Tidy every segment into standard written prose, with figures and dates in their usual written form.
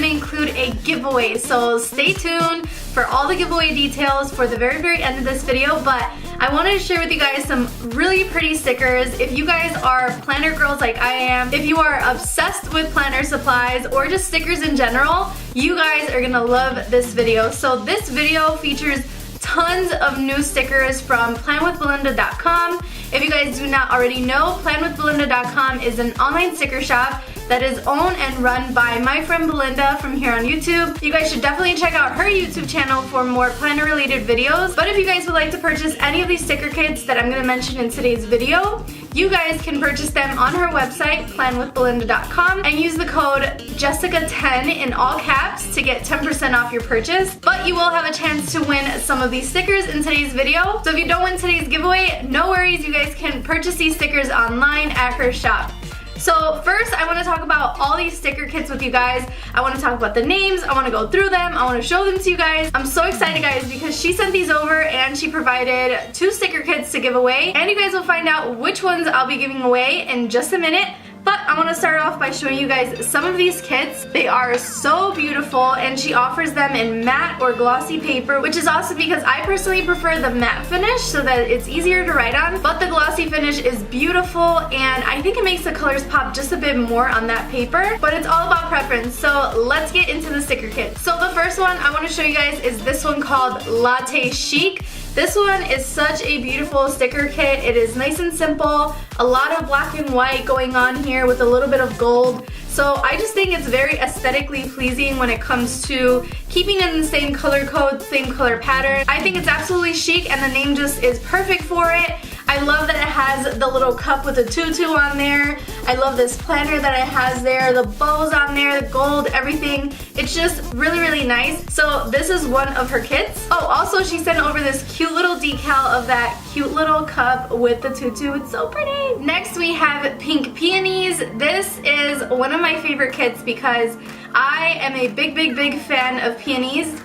to include a giveaway. So stay tuned for all the giveaway details for the very end of this video. But I wanted to share with you guys some really pretty stickers. If you guys are planner girls like I am, if you are obsessed with planner supplies or just stickers in general, you guys are gonna love this video. So this video features tons of new stickers from planwithbelinda.com. If you guys do not already know, planwithbelinda.com is an online sticker shop that is owned and run by my friend Belinda from here on YouTube. You guys should definitely check out her YouTube channel for more planner related videos. But if you guys would like to purchase any of these sticker kits that I'm going to mention in today's video, you guys can purchase them on her website, planwithbelinda.com, and use the code Jessica10 in all caps to get 10% off your purchase. But you will have a chance to win some of these stickers in today's video. So if you don't win today's giveaway, no worries, you guys can purchase these stickers online at her shop. So first, I want to talk about all these sticker kits with you guys. I want to talk about the names, I want to go through them, I want to show them to you guys. I'm so excited, guys, because she sent these over and she provided 2 sticker kits to give away. And you guys will find out which ones I'll be giving away in just a minute. But I want to start off by showing you guys some of these kits. They are so beautiful, and she offers them in matte or glossy paper, which is awesome because I personally prefer the matte finish so that it's easier to write on. But the glossy finish is beautiful, and I think it makes the colors pop just a bit more on that paper. But it's all about preference, so let's get into the sticker kit. So the first one I want to show you guys is this one called Latte Chic. This one is such a beautiful sticker kit. It is nice and simple, a lot of black and white going on here with a little bit of gold. So I just think it's very aesthetically pleasing when it comes to keeping it in the same color code, same color pattern. I think it's absolutely chic, and the name just is perfect for it. I love that it has the little cup with a tutu on there. I love this planner that it has there, the bows on there, the gold, everything. It's just really nice. So this is one of her kits. Oh, also she sent over this cute little decal of that cute little cup with the tutu. It's so pretty. Next we have Pink Peonies. This is one of my favorite kits because I am a big fan of peonies,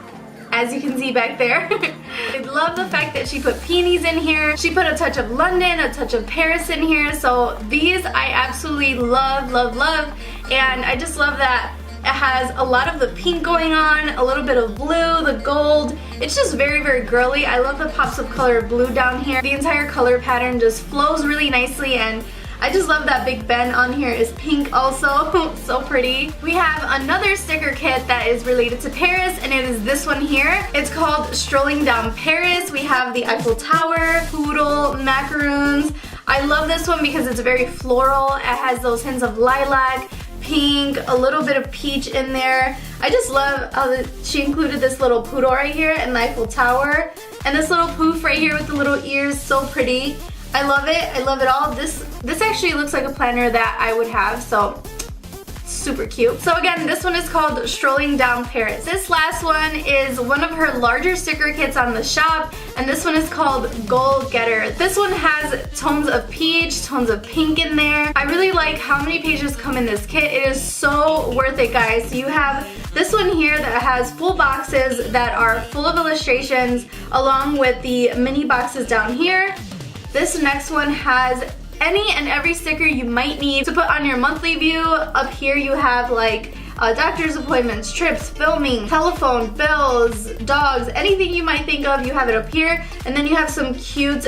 as you can see back there. I love the fact that she put peonies in here. She put a touch of London, a touch of Paris in here. So these I absolutely love. And I just love that it has a lot of the pink going on, a little bit of blue, the gold. It's just very girly. I love the pops of color of blue down here. The entire color pattern just flows really nicely, and I just love that Big Ben on here is pink also. So pretty. We have another sticker kit that is related to Paris, and it is this one here. It's called Strolling Down Paris. We have the Eiffel Tower, poodle, macaroons. I love this one because it's very floral. It has those hints of lilac, pink, a little bit of peach in there. I just love how she included this little poodle right here and the Eiffel Tower, and this little poof right here with the little ears. So pretty. I love it all. This actually looks like a planner that I would have, so super cute. So again, this one is called Strolling Down Paris. This last one is one of her larger sticker kits on the shop, and this one is called Goal Getter. This one has tones of peach, tones of pink in there. I really like how many pages come in this kit. It is so worth it, guys. So you have this one here that has full boxes that are full of illustrations, along with the mini boxes down here. This next one has any and every sticker you might need to put on your monthly view. Up here you have like doctor's appointments, trips, filming, telephone, bills, dogs, anything you might think of, you have it up here. And then you have some cute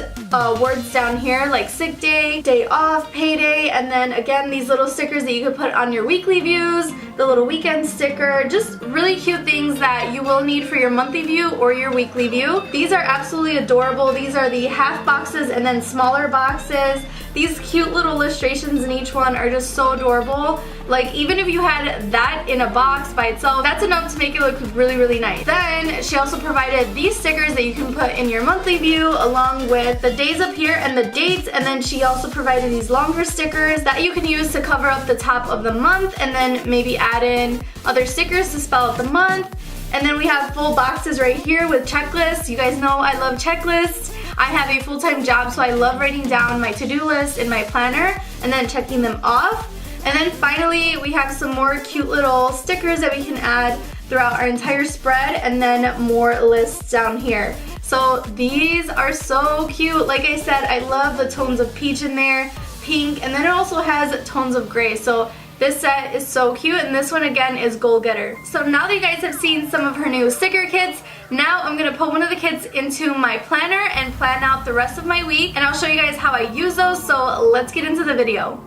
words down here like sick day, day off, payday, and then again these little stickers that you could put on your weekly views, the little weekend sticker, just really cute things that you will need for your monthly view or your weekly view. These are absolutely adorable. These are the half boxes and then smaller boxes. These cute little illustrations in each one are just so adorable. Like, even if you had that in a box by itself, that's enough to make it look really nice. Then she also provided these stickers that you can put in your monthly view, along with the days up here and the dates. And then she also provided these longer stickers that you can use to cover up the top of the month, and then maybe add in other stickers to spell out the month. And then we have full boxes right here with checklists. You guys know I love checklists. I have a full-time job, so I love writing down my to-do list in my planner and then checking them off. And then finally, we have some more cute little stickers that we can add throughout our entire spread, and then more lists down here. So these are so cute. Like I said, I love the tones of peach in there, pink, and then it also has tones of gray. So This set is so cute, and this one again is Goal Getter. So now that you guys have seen some of her new sticker kits, now I'm going to put one of the kits into my planner and plan out the rest of my week, and I'll show you guys how I use those, so let's get into the video.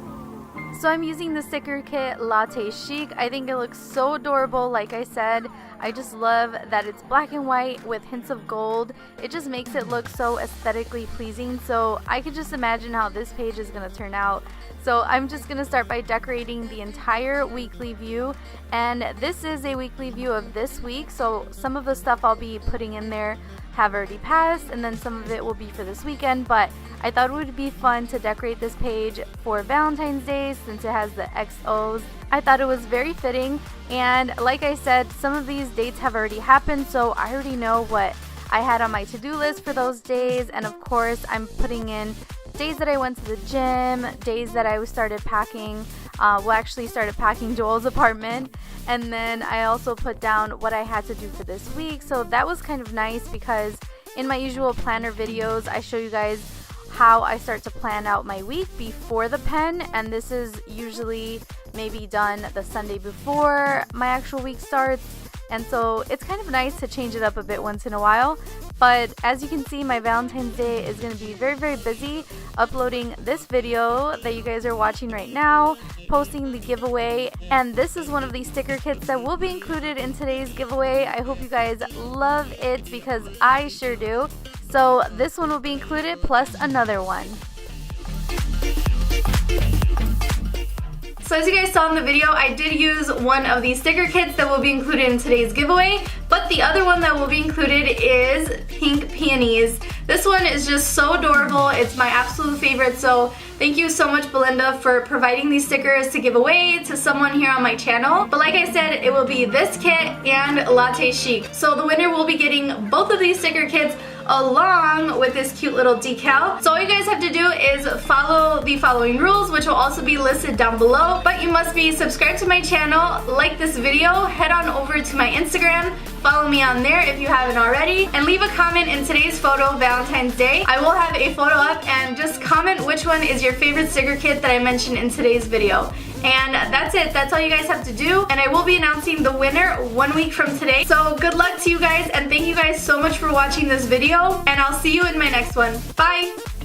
So I'm using the sticker kit Latte Chic. I think it looks so adorable. Like I said, I just love that it's black and white with hints of gold. It just makes it look so aesthetically pleasing. So I could just imagine how this page is going to turn out. So I'm just going to start by decorating the entire weekly view. And this is a weekly view of this week. So some of the stuff I'll be putting in there have already passed, and then some of it will be for this weekend, but I thought it would be fun to decorate this page for Valentine's Day since it has the XOs. I thought it was very fitting, and like I said, some of these dates have already happened, so I already know what I had on my to-do list for those days. And of course I'm putting in days that I went to the gym, days that I started packing, started packing Joel's apartment, and then I also put down what I had to do for this week. So that was kind of nice because in my usual planner videos I show you guys how I start to plan out my week before the pen, and this is usually maybe done the Sunday before my actual week starts. And so it's kind of nice to change it up a bit once in a while. But as you can see, my Valentine's Day is going to be very, very busy uploading this video that you guys are watching right now, posting the giveaway, and this is one of the sticker kits that will be included in today's giveaway. I hope you guys love it because I sure do. So this one will be included plus another one. So as you guys saw in the video, I did use one of these sticker kits that will be included in today's giveaway, but the other one that will be included is Pink Peonies. This one is just so adorable. It's my absolute favorite, so thank you so much, Belinda, for providing these stickers to give away to someone here on my channel. But like I said, it will be this kit and Latte Chic. So the winner will be getting both of these sticker kits along with this cute little decal. So all you guys have to do is follow the following rules, which will also be listed down below. But you must be subscribed to my channel, like this video, head on over to my Instagram, follow me on there if you haven't already, and leave a comment in today's photo, Valentine's Day. I will have a photo up, and just comment which one is your favorite sticker kit that I mentioned in today's video. And that's it. That's all you guys have to do. And I will be announcing the winner 1 week from today. So good luck to you guys, and thank you guys so much for watching this video. And I'll see you in my next one. Bye!